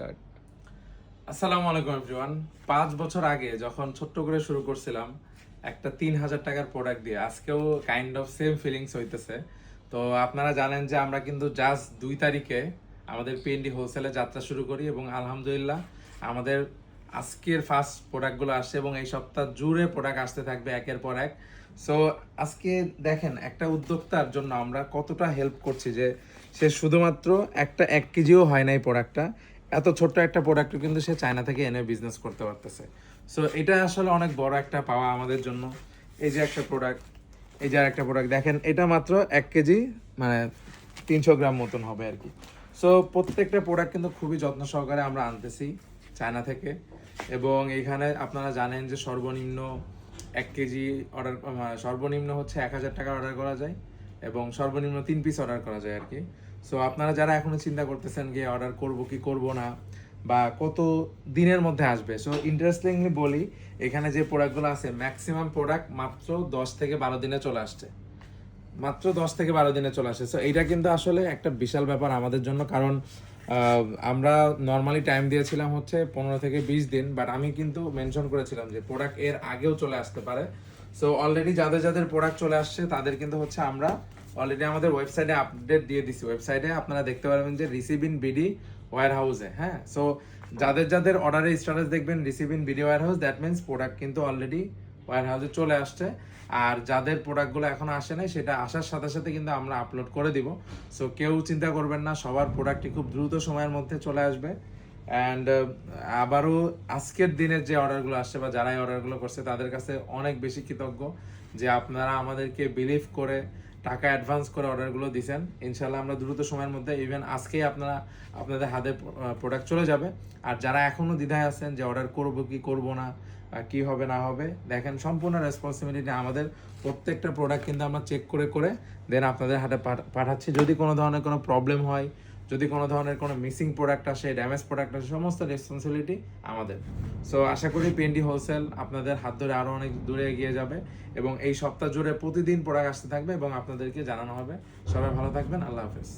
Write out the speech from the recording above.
Start. আসসালামু আলাইকুম everyone. 5 বছর আগে যখন ছোট্ট করে শুরু করছিলাম একটা 3,000 টাকার প্রোডাক্ট দিয়ে, আজকেও কাইন্ড অফ সেম ফিলিংস হইতেছে। তো আপনারা জানেন যে আমরা কিন্তু জাস্ট 2 তারিখে আমাদের পিএনডি হোলসেলে যাত্রা শুরু করি এবং আলহামদুলিল্লাহ আমাদের আজকের ফার্স্ট প্রোডাক্টগুলো আসছে এবং এই সপ্তাহ জুড়ে প্রোডাক্ট আসতে থাকবে একের পর এক। সো আজকে দেখেন একটা উদ্যোক্তার জন্য আমরা কতটা হেল্প করছি, যে সে শুধুমাত্র একটা 1 কেজিও হয় না এই প্রোডাক্টটা, এত ছোট্ট একটা প্রোডাক্ট কিন্তু সে চায়না থেকে এনে বিজনেস করতে পারতেছে। সো এটা আসলে অনেক বড় একটা পাওয়া আমাদের জন্য। এই যে একটা প্রোডাক্ট, এই যে একটা প্রোডাক্ট দেখেন, এটা মাত্র 1 কেজি, মানে 300 গ্রাম মতন হবে আর কি। সো প্রত্যেকটা প্রোডাক্ট কিন্তু খুবই যত্ন সহকারে আমরা আনতেছি চায়না থেকে। এবং এইখানে আপনারা জানেন যে সর্বনিম্ন 1 কেজি অর্ডার, সর্বনিম্ন হচ্ছে 1,000 টাকা অর্ডার করা যায় এবং সর্বনিম্ন 3 পিস অর্ডার করা যায় আর কি। সো আপনারা যারা এখনো চিন্তা করতেছেন গিয়ে অর্ডার করব কি করব না, বা কত দিনের মধ্যে আসবে, সো ইন্টারেস্টিংলি বলি, এখানে যে প্রোডাক্টগুলো আছে ম্যাক্সিমাম প্রোডাক্ট মাত্র 10 থেকে 12 দিনে চলে আসছে, মাত্র 10 থেকে 12 দিনে চলে আসে। সো এইটা কিন্তু আসলে একটা বিশাল ব্যাপার আমাদের জন্য, কারণ আমরা নর্মালি টাইম দিয়েছিলাম হচ্ছে 15 থেকে 20 দিন, বাট আমি কিন্তু মেনশন করেছিলাম যে প্রোডাক্ট এর আগেও চলে আসতে পারে। সো অলরেডি যাদের যাদের প্রোডাক্ট চলে আসছে তাদের কিন্তু হচ্ছে আমরা অলরেডি আমাদের ওয়েবসাইটে আপডেট দিয়ে দিছি। ওয়েবসাইটে আপনারা দেখতে পারবেন যে রিসিভ ইন বিডি ওয়্যার হাউসে, হ্যাঁ। সো যাদের যাদের অর্ডারের স্ট্যাটাস দেখবেন receive in BD warehouse, that means product কিন্তু অলরেডি ওয়্যার হাউসে চলে আসছে। আর যাদের প্রোডাক্টগুলো এখনো আসে নাই, সেটা আসার সাথে সাথে কিন্তু আমরা আপলোড করে দিব। সো কেউ চিন্তা করবেন না, সবার প্রোডাক্টই খুব দ্রুত সময়ের মধ্যে চলে আসবে। অ্যান্ড আবারও আজকের দিনের যে অর্ডারগুলো আসছে বা যারা এই অর্ডারগুলো করছে তাদের কাছে অনেক বেশি কৃতজ্ঞ যে আপনারা আমাদেরকে বিলিভ করে টাকা অ্যাডভান্স করে অর্ডারগুলো দিয়েছেন। ইনশাল্লাহ আমরা দ্রুত সময়ের মধ্যে, ইভেন আজকেই আপনাদের হাতে প্রোডাক্ট চলে যাবে। আর যারা এখনও দ্বিধায় আছেন যে অর্ডার করব কি করব না, কি হবে না হবে, দেখেন সম্পূর্ণ রেসপন্সিবিলিটি আমাদের। প্রত্যেকটা প্রোডাক্ট কিন্তু আমরা চেক করে করে দেন আপনাদের হাতে পাঠাচ্ছি। যদি কোনো ধরনের কোনো প্রবলেম হয়, যদি কোনো ধরনের কোনো মিসিং প্রোডাক্ট আসে, ড্যামেজ প্রোডাক্ট আসে, সমস্ত রেসপন্সিবিলিটি আমাদের। সো আশা করি পিএনডি হোলসেল আপনাদের হাত ধরে আরও অনেক দূরে এগিয়ে যাবে এবং এই সপ্তাহ জুড়ে প্রতিদিন প্রোডাক্ট আসতে থাকবে এবং আপনাদেরকে জানানো হবে। সবাই ভালো থাকবেন, আল্লাহ হাফেজ।